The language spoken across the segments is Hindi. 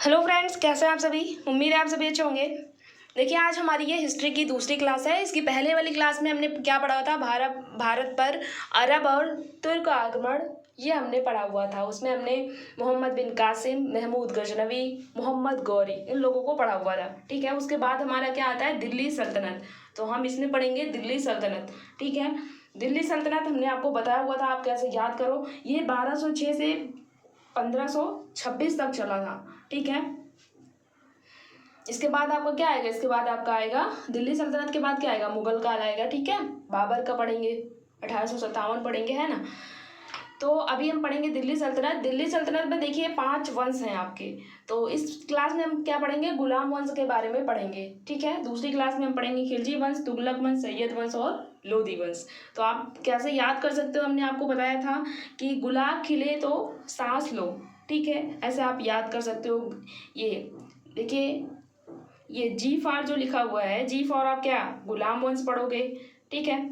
हेलो फ्रेंड्स, कैसे हैं आप सभी। उम्मीद है आप सभी अच्छे होंगे। देखिए, आज हमारी ये हिस्ट्री की दूसरी क्लास है। इसकी पहले वाली क्लास में हमने क्या पढ़ा था, भारत पर अरब और तुर्क आक्रमण, ये हमने पढ़ा हुआ था। उसमें हमने मोहम्मद बिन कासिम, महमूद गजनवी, मोहम्मद गौरी, इन लोगों को पढ़ा हुआ था। ठीक है, उसके बाद हमारा क्या आता है, दिल्ली सल्तनत। तो हम इसमें पढ़ेंगे दिल्ली सल्तनत। ठीक है, दिल्ली सल्तनत हमने आपको बताया हुआ था, आप कैसे याद करो। ये 1206 से 1526 तक चला था। ठीक है, इसके बाद आपका क्या आएगा, इसके बाद आपका आएगा दिल्ली सल्तनत के बाद क्या आएगा, मुगल काल आएगा। ठीक है, बाबर का पढ़ेंगे, 1857 पढ़ेंगे, है ना। तो अभी हम पढ़ेंगे दिल्ली सल्तनत। दिल्ली सल्तनत में देखिए 5 वंश हैं आपके। तो इस क्लास में हम क्या पढ़ेंगे, गुलाम वंश के बारे में पढ़ेंगे। ठीक है, दूसरी क्लास में हम पढ़ेंगे खिलजी वंश, तुगलक वंश, सैयद वंश और लोधी वंश। तो आप कैसे याद कर सकते हो, हमने आपको बताया था कि गुलाब खिले तो सांस लो। ठीक है, ऐसे आप याद कर सकते हो। ये देखिए, ये जी फॉर जो लिखा हुआ है, जी फॉर आप क्या, गुलाम वंश पढ़ोगे। ठीक है,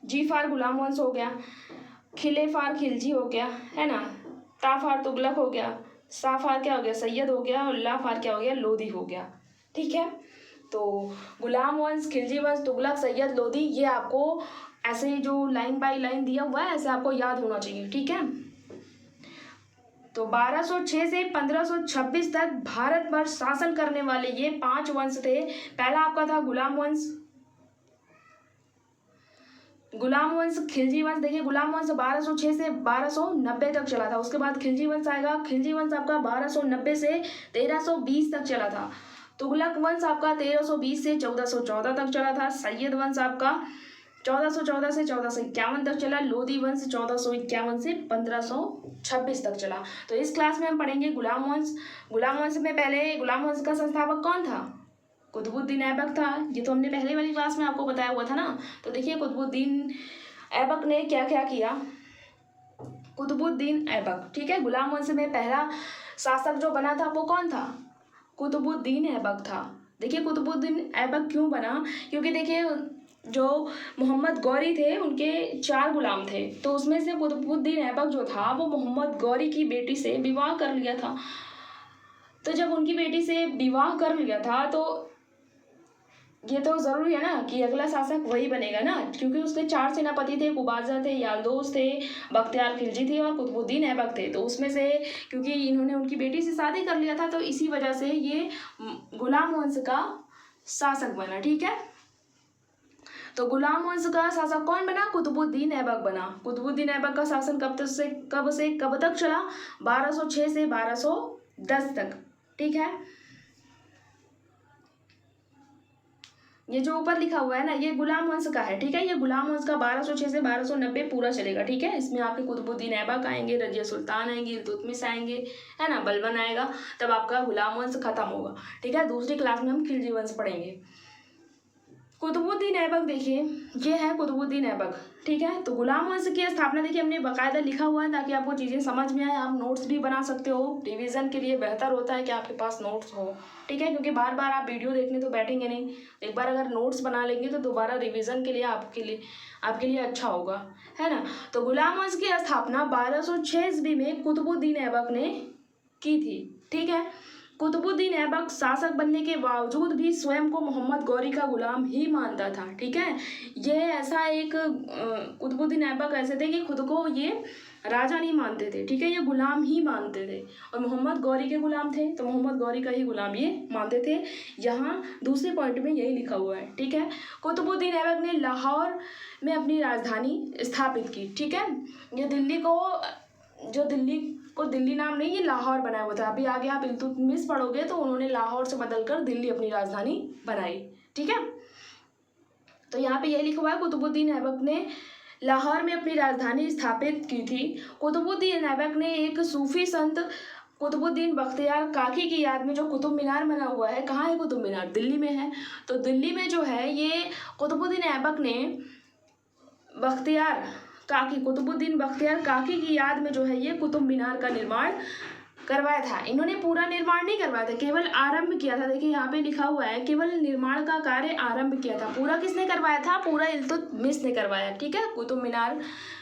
जी फॉर गुलाम वंश हो गया, खिले फार खिलजी हो गया, है ना। ता फार तुगलक हो गया, सा फार क्या हो गया, सैयद हो गया, और ला फार क्या हो गया, लोधी हो गया। ठीक है, तो गुलाम वंश, खिलजी वंश, तुगलक, सैयद, लोधी, ये आपको ऐसे जो लाइन बाय लाइन दिया हुआ है, ऐसे आपको याद होना चाहिए। ठीक है, तो 1206 से 1526 तक भारत पर शासन करने वाले ये 5 वंश थे। पहला आपका था गुलाम वंश, खिलजी वंश। देखिए, गुलाम वंश 1206 से 1290 तक चला था। उसके बाद खिलजी वंश आएगा। खिलजी वंश आपका 1290 से 1320 तक चला था। तुगलक वंश आपका 1320 से 1414 तक चला था। सैयद वंश आपका 1414 से 1451 तक चला। लोधी वंश 1451 से 1526 तक चला। तो इस क्लास में हम पढ़ेंगे गुलाम वंश। गुलाम वंश में पहले गुलाम वंश का संस्थापक कौन था, कुतुबुद्दीन ऐबक था। ये तो हमने पहले वाली क्लास में आपको बताया हुआ था ना। तो देखिए, कुतुबुद्दीन ऐबक ने क्या क्या किया, कुतुबुद्दीन ऐबक। ठीक है, गुलाम वंश में पहला शासक जो बना था वो कौन था, कुतुबुद्दीन ऐबक था। देखिए, कुतुबुद्दीन ऐबक क्यों बना, क्योंकि देखिए जो मोहम्मद गौरी थे उनके 4 गुलाम थे। तो उसमें से कुतुबुद्दीन ऐबक जो था वो मोहम्मद गौरी की बेटी से विवाह कर लिया था। तो जब उनकी बेटी से विवाह कर लिया था तो ये तो जरूरी है ना कि अगला शासक वही बनेगा ना, क्योंकि उसके 4 सेनापति थे, कुबाजा थे, याल्दोज थे, बख्तियार खिलजी थे और कुतुबुद्दीन ऐबक थे। तो उसमें से क्योंकि इन्होंने उनकी बेटी से शादी कर लिया था, तो इसी वजह से ये गुलाम वंश का शासक बना। ठीक है, तो गुलाम वंश का शासक कौन बना, कुतुबुद्दीन ऐबक बना। कुतुबुद्दीन ऐबक का शासन कब तक चला, 1206 से 1210 तक। ठीक है, ये जो ऊपर लिखा हुआ है ना, ये गुलाम वंश का है। ठीक है, ये गुलाम वंश का 1206 से 1290 पूरा चलेगा। ठीक है, इसमें आपके कुतुबुद्दीन ऐबक आएंगे, रजिया सुल्तान आएंगे, इल्तुतमिश आएंगे, है ना, बलबन आएगा, तब आपका गुलाम वंश खत्म होगा। ठीक है, दूसरी क्लास में हम खिलजी वंश पढ़ेंगे। कुतुबुद्दीन ऐबक, देखिए ये है कुतुबुद्दीन ऐबक। ठीक है, तो गुलाम वंश की स्थापना देखिए हमने बाकायदा लिखा हुआ है ताकि आपको चीज़ें समझ में आए। आप नोट्स भी बना सकते हो, रिवीजन के लिए बेहतर होता है कि आपके पास नोट्स हो। ठीक है, क्योंकि बार बार आप वीडियो देखने तो बैठेंगे नहीं, एक बार अगर नोट्स बना लेंगे तो दोबारा रिवीजन के लिए आपके लिए अच्छा होगा, है ना। तो गुलाम वंश की स्थापना 1206 ईस्वी में कुतुबुद्दीन ऐबक ने की थी। ठीक है, कुतुबुद्दीन ऐबक शासक बनने के बावजूद भी स्वयं को मोहम्मद गौरी का गुलाम ही मानता था। ठीक है, ये ऐसा एक कुतुबुद्दीन ऐबक ऐसे थे कि खुद को ये राजा नहीं मानते थे। ठीक है, ये गुलाम ही मानते थे और मोहम्मद गौरी के गुलाम थे, तो मोहम्मद गौरी का ही गुलाम ये मानते थे। यहाँ दूसरे पॉइंट में यही लिखा हुआ है। ठीक है, कुतुबुद्दीन ऐबक ने लाहौर में अपनी राजधानी स्थापित की। ठीक है, ये दिल्ली को दिल्ली नाम नहीं, ये लाहौर बनाया हुआ था। अभी आगे आप इल्तुतमिश पढ़ोगे तो उन्होंने लाहौर से बदलकर दिल्ली अपनी राजधानी बनाई। ठीक है, तो यहाँ पे यही लिखा हुआ है, कुतुबुद्दीन ऐबक ने लाहौर में अपनी राजधानी स्थापित की थी। कुतुबुद्दीन ऐबक ने एक सूफी संत कुतुबुद्दीन बख्तियार काकी की याद में जो कुतुब मीनार बना हुआ है, कहाँ है कुतुब मीनार, दिल्ली में है। तो दिल्ली में जो है ये कुतुबुद्दीन ऐबक ने कुतुबुद्दीन बख्तियार काकी की याद में जो है ये कुतुब मीनार का निर्माण करवाया था। इन्होंने पूरा निर्माण नहीं करवाया था, केवल आरंभ किया था। देखिए यहाँ पे लिखा हुआ है केवल निर्माण का कार्य आरंभ किया था। पूरा किसने करवाया था? पूरा इल्तुतमिश ने करवाया। ठीक है, कुतुब मीनार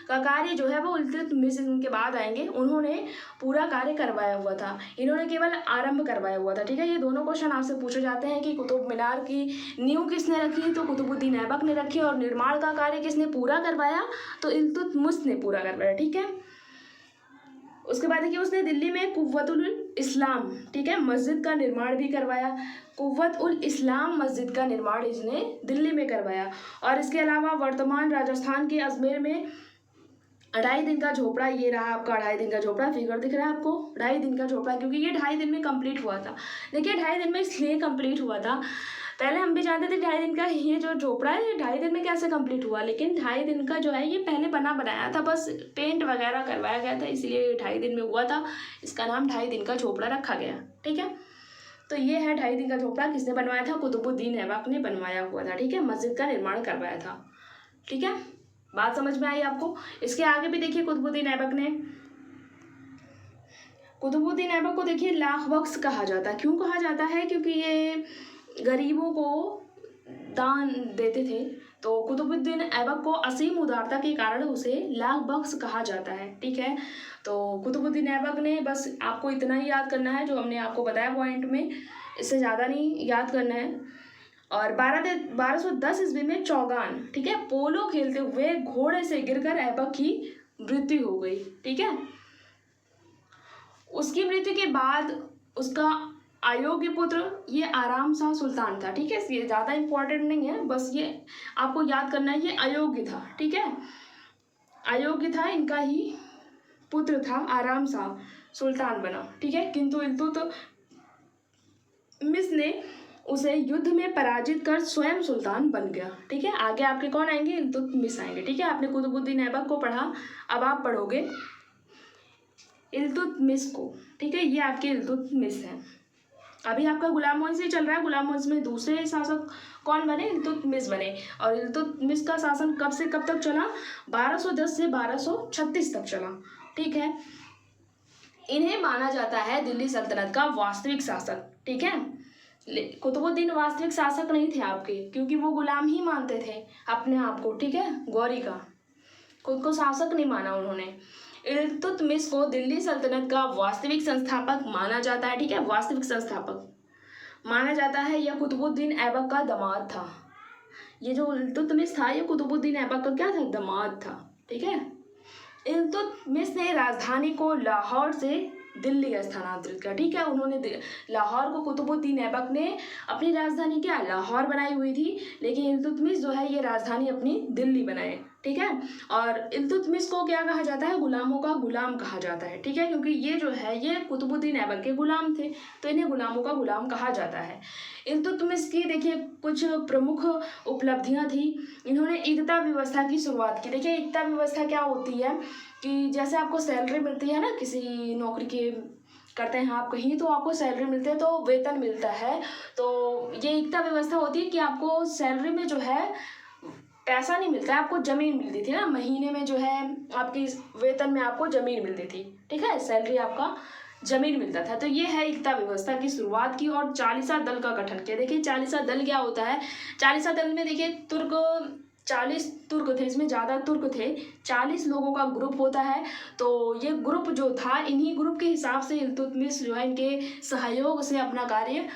का कार्य जो है वो इल्तुतमिश के बाद आएंगे, उन्होंने पूरा कार्य करवाया हुआ था, इन्होंने केवल आरंभ करवाया हुआ था। ठीक है, ये दोनों क्वेश्चन आपसे पूछे जाते हैं कि कुतुब मीनार की नींव किसने रखी? तो कुतुबुद्दीन ऐबक ने रखी। और निर्माण का कार्य किसने पूरा करवाया? तो इल्तुतमिश ने पूरा करवाया। ठीक है, उसके बाद देखिए उसने दिल्ली में कुव्वतुल इस्लाम, ठीक है, मस्जिद का निर्माण भी करवाया। कुव्वतुल इस्लाम मस्जिद का निर्माण इसने दिल्ली में करवाया। और इसके अलावा वर्तमान राजस्थान के अजमेर में 2.5 दिन का झोपड़ा, ये रहा आपका 2.5 दिन का झोपड़ा, फिगर दिख रहा है आपको 2.5 दिन का झोपड़ा, क्योंकि ये 2.5 दिन में कंप्लीट हुआ था। देखिए 2.5 दिन में इसलिए कंप्लीट हुआ था, पहले हम भी जानते थे 2.5 दिन का ये जो झोपड़ा है ये 2.5 दिन में कैसे कंप्लीट हुआ, लेकिन 2.5 दिन का जो है ये पहले बनाया था, बस पेंट वगैरह करवाया गया था, इसलिए 2.5 दिन में हुआ था। इसका नाम 2.5 दिन का झोपड़ा रखा गया। ठीक है, तो ये है 2.5 दिन का झोपड़ा, किसने बनवाया था? कुतुबुद्दीन ऐबक ने बनवाया हुआ था। ठीक है, मस्जिद का निर्माण करवाया था। ठीक है, बात समझ में आई आपको? इसके आगे भी देखिए कुतुबुद्दीन ऐबक को देखिए लाख बख्श कहा जाता है। क्यों कहा जाता है? क्योंकि ये गरीबों को दान देते थे, तो कुतुबुद्दीन ऐबक को असीम उदारता के कारण उसे लाख बख्श कहा जाता है। ठीक है, तो कुतुबुद्दीन ऐबक ने, बस आपको इतना ही याद करना है जो हमने आपको बताया पॉइंट में, इससे ज़्यादा नहीं याद करना है। और 1210 ईस्वी में चौगान, ठीक है, पोलो खेलते हुए घोड़े से गिरकर ऐबक की मृत्यु हो गई। ठीक है, उसकी मृत्यु के बाद उसका अयोग्य पुत्र ये आराम शाह सुल्तान था। ठीक है, ये ज़्यादा इंपॉर्टेंट नहीं है, बस ये आपको याद करना है, ये अयोग्य था। ठीक है, अयोग्य था, इनका ही पुत्र था, आराम शाह सुल्तान बना। ठीक है, किंतु इल्तुतमिश ने उसे युद्ध में पराजित कर स्वयं सुल्तान बन गया। ठीक है, आगे आपके कौन आएंगे? इल्तुतमिश आएंगे। ठीक है, आपने कुतुबुद्दीन ऐबक को पढ़ा, अब आप पढ़ोगे इल्तुतमिश को। ठीक है, ये आपके इल्तुतमिश है। अभी आपका गुलाम वंश ही चल रहा है, गुलाम वंश में दूसरे शासक कौन बने? इल्तुतमिश बने। और इल्तुतमिश का शासन कब से कब तक चला? 1210 से 1236 तक चला। ठीक है, इन्हें माना जाता है दिल्ली सल्तनत का वास्तविक शासक। ठीक है, कुतुबुद्दीन वास्तविक शासक नहीं थे आपके, क्योंकि वो गुलाम ही मानते थे अपने आप को। ठीक है, गौरी का, खुद को शासक नहीं माना उन्होंने। इल्तुतमिश को दिल्ली सल्तनत का वास्तविक संस्थापक माना जाता है। ठीक है, वास्तविक संस्थापक माना जाता है। यह कुतुबुद्दीन ऐबक का दामाद था। ये जो इल्तुतमिश था ये कुतुबुद्दीन ऐबक का क्या था? दामाद था। ठीक है, इल्तुतमिश ने राजधानी को लाहौर से दिल्ली स्थानांतरित किया। ठीक है, उन्होंने लाहौर को कुतुबुद्दीन ऐबक ने अपनी राजधानी क्या लाहौर बनाई हुई थी, लेकिन इल्तुतमिश जो है ये राजधानी अपनी दिल्ली बनाए। ठीक है, और इल्तुतमिश को क्या कहा जाता है? गुलामों का गुलाम कहा जाता है। ठीक है, क्योंकि ये जो है ये कुतुबुद्दीन ऐबक के गुलाम थे, तो इन्हें गुलामों का गुलाम कहा जाता है। इल्तुतमिश की देखिए कुछ प्रमुख उपलब्धियां थी। इन्होंने एकता व्यवस्था की शुरुआत की। देखिए एकता व्यवस्था क्या होती है कि जैसे आपको सैलरी मिलती है ना, किसी नौकरी के करते हैं आप कहीं, तो आपको सैलरी मिलती है, तो वेतन मिलता है, तो ये एकता व्यवस्था होती है कि आपको सैलरी में जो है पैसा नहीं मिलता है, आपको जमीन मिलती थी ना, महीने में जो है आपकी वेतन में आपको जमीन मिलती थी। ठीक है, सैलरी आपका जमीन मिलता था। तो ये है एकता व्यवस्था की शुरुआत की। और चालीसा दल का गठन किया। देखिए चालीसा दल क्या होता है? चालीसा दल में देखिए 40 तुर्क थे, इसमें ज़्यादा तुर्क थे, 40 लोगों का ग्रुप होता है। तो ये ग्रुप जो था, इन्हीं ग्रुप के हिसाब से इल्तुतमिश जो है इनके सहयोग से अपना कार्य,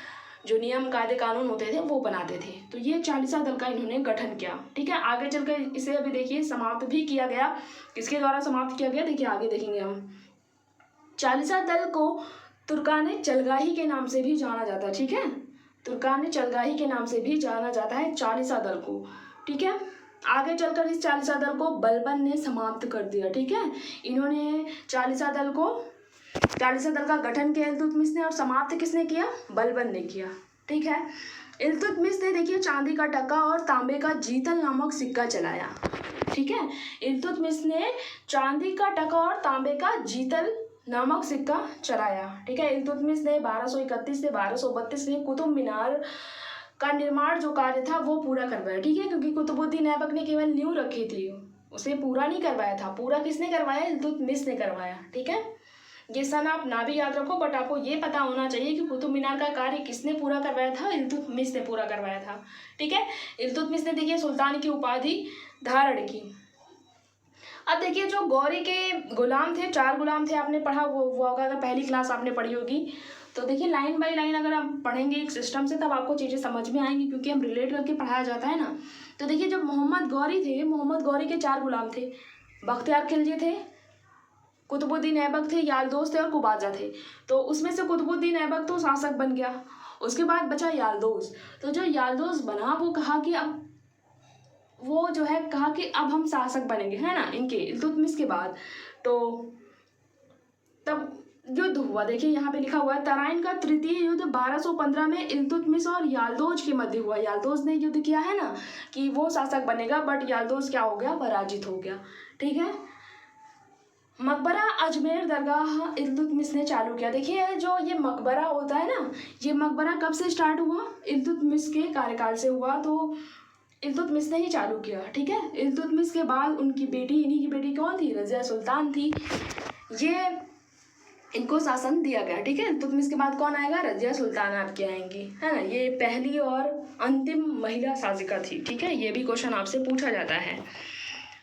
जो नियम कायदे कानून होते थे वो बनाते थे। तो ये चालीसा दल का इन्होंने गठन किया। ठीक है, आगे चलकर इसे अभी देखिए समाप्त भी किया गया। किसके द्वारा समाप्त किया गया? देखिए आगे देखेंगे हम। चालीसा दल को तुर्कान चलगाही के नाम से भी जाना जाता है। ठीक है, तुर्कान चलगाही के नाम से भी जाना जाता है चालीसा दल को। ठीक है, आगे चलकर इस चालीसा दल को बलबन ने समाप्त कर दिया। ठीक है, इन्होंने चालीसा दल का गठन किया इल्तुतमिश ने, और समाप्त किसने किया? बलबन ने किया। ठीक है, इल्तुतमिश ने देखिए चांदी का टका और तांबे का जीतल नामक सिक्का चलाया। ठीक है, इल्तुतमिश ने चांदी का टका और तांबे का जीतल नामक सिक्का चलाया। ठीक है, इल्तुतमिश ने 1231 से 1232 में कुतुब मीनार का निर्माण जो कार्य था वो पूरा करवाया। ठीक है, क्योंकि कुतुबुद्दीन ऐबक ने केवल नींव रखी थी, उसे पूरा नहीं करवाया था। पूरा किसने करवाया? इल्तुतमिश ने करवाया। ठीक है, ये सन आप ना भी याद रखो, बट आपको ये पता होना चाहिए कि कुतुब मीनार का कार्य किसने पूरा करवाया था? इल्तुतमिश ने पूरा करवाया था। ठीक है, इल्तुतमिश ने देखिए सुल्तान की उपाधि धारण की। अब देखिए जो गौरी के गुलाम थे, 4 गुलाम थे, आपने पढ़ा वो होगा, अगर पहली क्लास आपने पढ़ी होगी तो देखिए लाइन बाय लाइन अगर आप पढ़ेंगे एक सिस्टम से तब आपको चीज़ें समझ में आएंगी, क्योंकि हम रिलेट करके पढ़ाया जाता है ना। तो देखिए जब मोहम्मद गौरी थे, मोहम्मद गौरी के 4 गुलाम थे, बख्तियार खिलजी थे, कुतुबुद्दीन ऐबक थे, यालदोज थे और कुबाजा थे। तो उसमें से कुतुबुद्दीन ऐबक तो शासक बन गया, उसके बाद बचा यालदोज। तो जो यालदोज बना वो कहा कि अब वो जो है कहा कि अब हम शासक बनेंगे, है ना, इनके इल्तुतमिश के बाद। तो तब युद्ध हुआ, देखिए यहाँ पे लिखा हुआ है तराइन का तृतीय युद्ध 1215 में इल्तुतमिश और यालदोज के मध्य हुआ। यालदोज ने युद्ध किया है ना कि वो शासक बनेगा, बट यालदोज क्या हो गया? पराजित हो गया। ठीक है, मकबरा अजमेर दरगाह इल्तुतमिश ने चालू किया। देखिए जो ये मकबरा होता है ना, ये मकबरा कब से स्टार्ट हुआ? इल्तुतमिश के कार्यकाल से हुआ, तो इल्तुतमिश ने ही चालू किया। ठीक है, इल्तुतमिश के बाद उनकी बेटी, इन्हीं की बेटी कौन थी? रज़िया सुल्तान थी, ये इनको शासन दिया गया। ठीक है, इल्तुतमिश के बाद कौन आएगा? रज़िया सुल्तान आपकी आएंगी, है ना। ये पहली और अंतिम महिला शासिका थी। ठीक है, ये भी क्वेश्चन आपसे पूछा जाता है।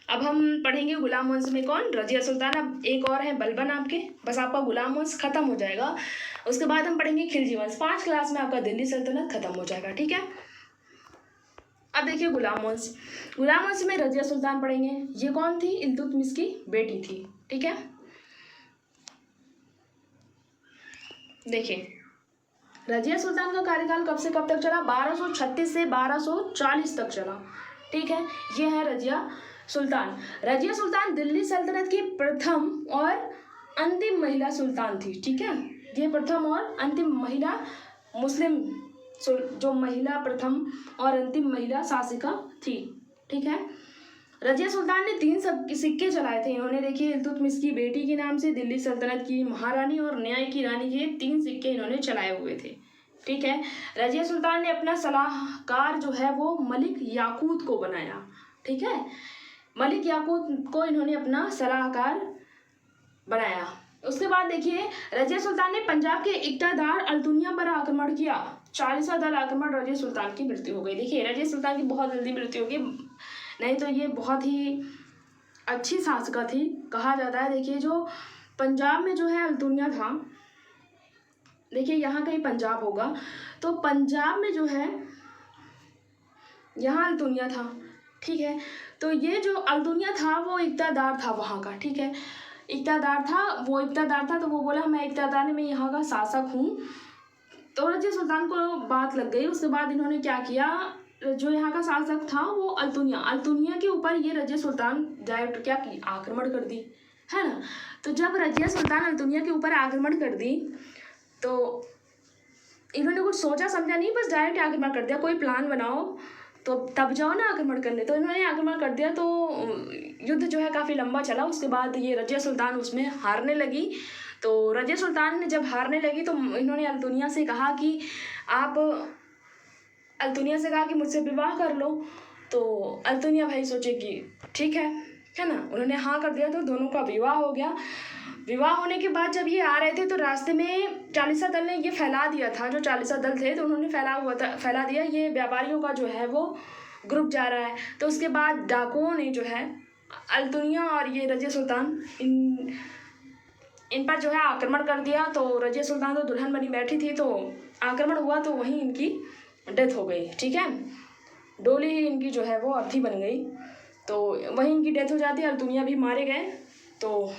अब हम पढ़ेंगे गुलाम वंश में कौन? रज़िया सुल्तान। अब एक और है बलबन आपके, बस आपका गुलाम वंश खत्म हो जाएगा। उसके बाद हम पढ़ेंगे खिलजी वंश। 5 क्लास में आपका दिल्ली सल्तनत खत्म हो जाएगा। ठीक है, अब देखिए गुलाम वंश। गुलाम वंश में रज़िया सुल्तान पढ़ेंगे। ये कौन थी? इल्तुतमिश की बेटी थी। ठीक है, देखिए रज़िया सुल्तान का कार्यकाल कब से कब तक चला? 1236 से 1240 तक चला। ठीक है, ये है रज़िया सुल्तान। रज़िया सुल्तान दिल्ली सल्तनत की प्रथम और अंतिम महिला सुल्तान थी। ठीक है, ये प्रथम और अंतिम महिला मुस्लिम जो महिला प्रथम और अंतिम महिला शासिका थी। ठीक है, रज़िया सुल्तान ने 3 सिक्के चलाए थे इन्होंने। देखिए इल्तुतमिश की बेटी के नाम से, दिल्ली सल्तनत की महारानी और न्याय की रानी के 3 सिक्के इन्होंने चलाए हुए थे। ठीक है, रज़िया सुल्तान ने अपना सलाहकार जो है वो मलिक याकूत को बनाया। ठीक है, मलिक याकूत को इन्होंने अपना सलाहकार बनाया। उसके बाद देखिए रज़िया सुल्तान ने पंजाब के इक्तादार अल्तुनिया पर आक्रमण किया। 40वां दल आक्रमण, रज़िया सुल्तान की मृत्यु हो गई। देखिए रज़िया सुल्तान की बहुत जल्दी मृत्यु हो गई, नहीं तो ये बहुत ही अच्छी शासिका थी कहा जाता है। देखिए जो पंजाब में जो है अल्तुनिया था, देखिए यहाँ कहीं पंजाब होगा, तो पंजाब में जो है यहाँ अल्तुनिया था। ठीक है, तो ये जो अल्तुनिया था वो इक्तादार था वहाँ का। ठीक है, इक्तादार था, तो वो बोला मैं इक्तादार में यहाँ का शासक हूँ। तो रज़िया सुल्तान को बात लग गई। उसके बाद इन्होंने क्या किया, जो यहाँ का शासक था वो अल्तुनिया के ऊपर ये रज़िया सुल्तान डायरेक्ट क्या की? आक्रमण कर दी, है ना। तो जब रज़िया सुल्तान अल्तुनिया के ऊपर आक्रमण कर दी तो इन्होंने कुछ सोचा समझा नहीं, बस डायरेक्ट आक्रमण कर दिया। कोई प्लान बनाओ तो तब जाओ ना आक्रमण करने। तो इन्होंने आक्रमण कर दिया, तो युद्ध जो है काफ़ी लंबा चला। उसके बाद ये रज़िया सुल्तान उसमें हारने लगी। तो रज़िया सुल्तान ने जब हारने लगी तो इन्होंने अल्तुनिया से कहा कि मुझसे विवाह कर लो। तो अल्तुनिया भाई सोचे कि ठीक है ना, उन्होंने हाँ कर दिया। तो दोनों का विवाह हो गया। विवाह होने के बाद जब ये आ रहे थे तो रास्ते में 40वां दल ने ये फैला दिया था, जो 40वां दल थे तो उन्होंने फैला दिया ये व्यापारियों का जो है वो ग्रुप जा रहा है। तो उसके बाद डाकुओं ने जो है अल्तुनिया और ये रज़िया सुल्तान इन पर जो है आक्रमण कर दिया। तो रज़िया सुल्तान तो दुल्हन बनी बैठी थी, तो आक्रमण हुआ तो वहीं इनकी डेथ हो गई। ठीक है, डोली ही इनकी जो है वो अर्थी बन गई, तो वहीं इनकी डेथ हो जाती है। अल्तुनिया भी मारे गए। तो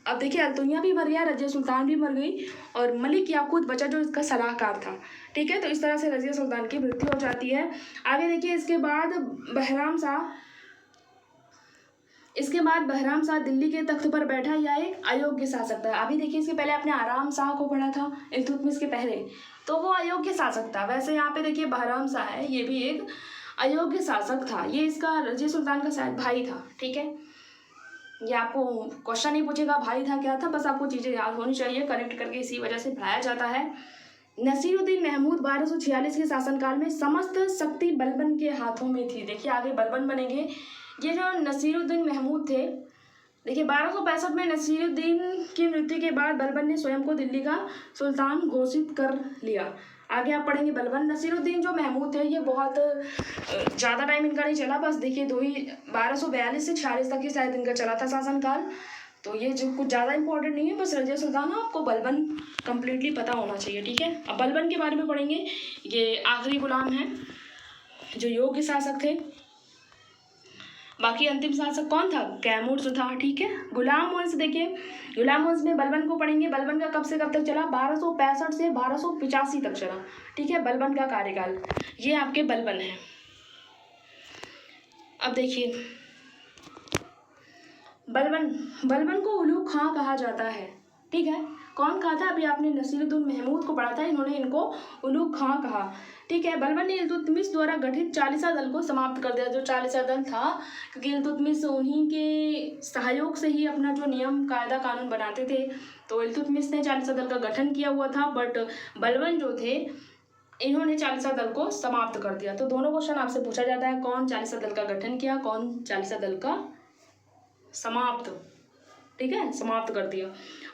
अब देखिए अल्तुनिया भी मर गया, रज़िया सुल्तान भी मर गई और मलिक याकूत बचा जो इसका सलाहकार था। ठीक है, तो इस तरह से रज़िया सुल्तान की मृत्यु हो जाती है। आगे देखिए इसके बाद बहराम शाह दिल्ली के तख्त पर बैठा, या एक अयोग्य शासक था। अभी देखिए इसके पहले आपने आराम शाह को पढ़ा था इल्तुतमिश के पहले, तो वो अयोग्य शासक था। वैसे यहाँ पे देखिए बहराम शाह है, ये भी एक अयोग्य शासक था। ये इसका रज़िया सुल्तान का शायद भाई था। ठीक है, ये आपको क्वेश्चन नहीं पूछेगा भाई था क्या था, बस आपको चीज़ें याद होनी चाहिए, कनेक्ट करके इसी वजह से पढ़ाया जाता है। नसीरुद्दीन महमूद 1246 के शासनकाल में समस्त शक्ति बलबन के हाथों में थी। देखिए आगे बलबन बनेंगे। ये जो नसीरुद्दीन महमूद थे, देखिए 1265 में नसीरुद्दीन की मृत्यु के बाद बलबन ने स्वयं को दिल्ली का सुल्तान घोषित कर लिया। आगे आप पढ़ेंगे बलबन। नसीरुद्दीन जो महमूद थे ये बहुत ज़्यादा टाइम इनका नहीं चला, बस देखिए 1242 से 46 तक ही शायद इनका चला था शासनकाल। तो ये जो कुछ ज़्यादा इंपॉर्टेंट नहीं है, बस रजिया सुल्तान आपको बलबन कंप्लीटली पता होना चाहिए, ठीक है। अब बलबन के बारे में पढ़ेंगे। ये आखिरी गुलाम है जो योग्य शासक थे। बाकी अंतिम शासक कौन था? कैमूर था, ठीक है। गुलाम वंश, देखिए गुलाम वंश में बलबन को पढ़ेंगे। बलबन का कब से कब तक चला? 1265 से 1285 तक चला, ठीक है। बलबन का कार्यकाल, ये आपके बलबन है। अब देखिए बलबन को उलूग खां कहा जाता है, ठीक है। कौन कहा था? अभी आपने नसीरुद्दीन महमूद को पढ़ा था, इन्होंने इनको उलूग खां कहा, ठीक है। बलबन ने इल्तुतमिश द्वारा गठित चालीसा दल को समाप्त कर दिया। जो चालीसा दल था, क्योंकि इल्तुतमिश उन्हीं के सहयोग से ही अपना जो नियम कायदा कानून बनाते थे, तो इल्तुतमिश ने चालीसा दल का गठन किया हुआ था, बट बलबन जो थे इन्होंने चालीसा दल को समाप्त कर दिया। तो दोनों क्वेश्चन आपसे पूछा जाता है, कौन चालीसा दल का गठन किया, कौन चालीसा दल का समाप्त, ठीक है, समाप्त कर दिया।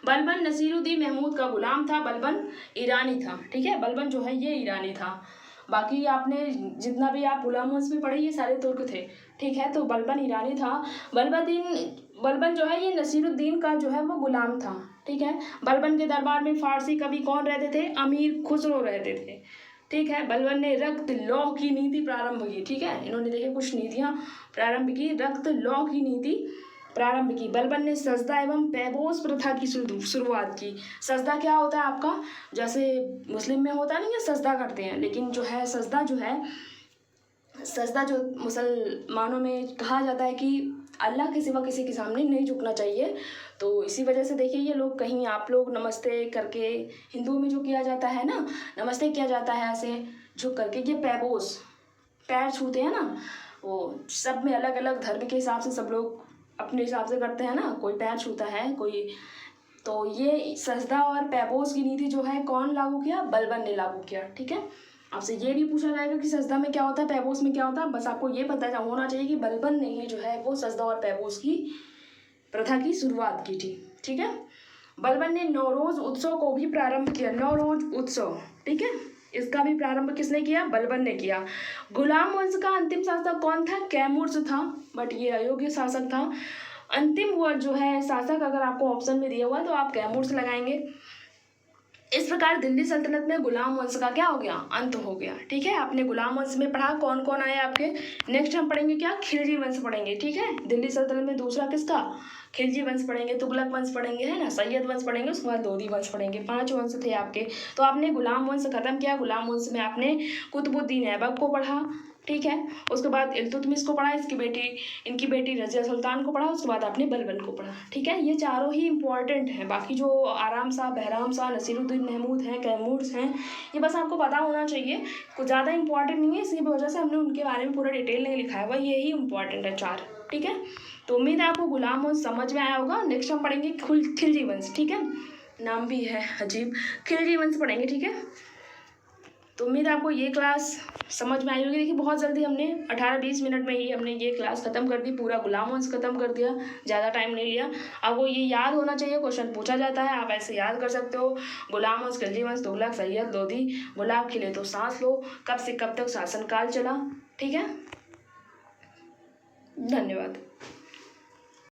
बलबन नसीरुद्दीन महमूद का गुलाम था। बलबन ईरानी था, ठीक है। बलबन जो है ये ईरानी था। बाकी आपने जितना भी आप गुलाम वंश में पढ़े ये सारे तुर्क थे, ठीक है। तो बलबन ईरानी था। बलबन जो है ये नसीरुद्दीन का जो है वो गुलाम था, ठीक है। बलबन के दरबार में फारसी कवि कौन रहते थे? अमीर खुसरो रहते थे, ठीक है। बलबन ने रक्त लौह की नीति प्रारंभ की, ठीक है। इन्होंने देखिए कुछ नीतियाँ प्रारंभ की, रक्त लौह की नीति प्रारंभ की। बलबन ने सजदा एवं पैबोस प्रथा की शुरुआत की। सजदा क्या होता है आपका? जैसे मुस्लिम में होता नहीं है, सजदा करते हैं, लेकिन जो है सजदा जो मुसलमानों में कहा जाता है कि अल्लाह के सिवा किसी के सामने नहीं झुकना चाहिए। तो इसी वजह से देखिए ये लोग कहीं आप लोग नमस्ते करके, हिंदुओं में जो किया जाता है ना, नमस्ते किया जाता है ऐसे झुक करके, ये पैबोस पैर छूते हैं ना, वो सब में अलग अलग धर्म के हिसाब से सब लोग अपने हिसाब से करते हैं ना, कोई पैर छूता है कोई। तो ये सजदा और पैबोस की नीति जो है कौन लागू किया? बलबन ने लागू किया, ठीक है। आपसे ये भी पूछा जाएगा कि सजदा में क्या होता है, पैबोस में क्या होता है, बस आपको ये पता होना चाहिए कि बलबन ने ही जो है वो सजदा और पैबोस की प्रथा की शुरुआत की थी, ठीक है। बलबन ने नौरोज उत्सव को भी प्रारंभ किया। नौरोज उत्सव, ठीक है, इसका भी प्रारंभ किसने किया? बलबन ने किया। गुलाम वंश का अंतिम शासक कौन था? कैमूर था, बट ये अयोग्य शासक था। अंतिम वर्ड जो है शासक अगर आपको ऑप्शन में दिया हुआ है तो आप कैमूर से लगाएंगे। इस प्रकार दिल्ली सल्तनत में गुलाम वंश का क्या हो गया? अंत हो गया, ठीक है। आपने गुलाम वंश में पढ़ा कौन कौन आए आपके। नेक्स्ट हम पढ़ेंगे क्या? खिलजी वंश पढ़ेंगे, ठीक है। दिल्ली सल्तनत में दूसरा किसका? खिलजी वंश पढ़ेंगे, तुगलक वंश पढ़ेंगे, है ना, सैयद वंश पढ़ेंगे, उसके बाद लोधी वंश पढ़ेंगे। 5 वंश थे आपके। तो आपने गुलाम वंश खत्म किया। गुलाम वंश में आपने कुतुबुद्दीन ऐबक को पढ़ा, ठीक है। उसके बाद इल्तुतमिश को पढ़ा, इनकी बेटी रजिया सुल्तान को पढ़ा, उसके बाद आपने बलबन को पढ़ा, ठीक है। ये चारों ही इंपॉर्टेंट हैं। बाकी जो आराम शाह, बहराम शाह, नसीरुद्दीन महमूद हैं, कैमूर हैं, ये बस आपको पता होना चाहिए, कुछ ज़्यादा इंपॉर्टेंट नहीं है। इसी वजह से हमने उनके बारे में पूरा डिटेल नहीं लिखा है, वह यही इंपॉर्टेंट है 4, ठीक है। तो उम्मीद है आपको गुलाम वंश समझ में आया होगा। नेक्स्ट हम पढ़ेंगे खिलजी वंश, ठीक है। नाम भी है अजीब, खिलजी वंश पढ़ेंगे, ठीक है। तो उम्मीद है आपको ये क्लास समझ में आई होगी। देखिए बहुत जल्दी हमने 18-20 मिनट में ही हमने ये क्लास खत्म कर दी, पूरा गुलाम वंश खत्म कर दिया, ज़्यादा टाइम नहीं लिया। आपको ये याद होना चाहिए, क्वेश्चन पूछा जाता है, आप ऐसे याद कर सकते हो। गुलाम वंश, खिलजी वंश, तुगलक, सैयद, लोधी, गुलाब खिले तो सांस लो, कब से कब तक शासनकाल चला, ठीक है। धन्यवाद।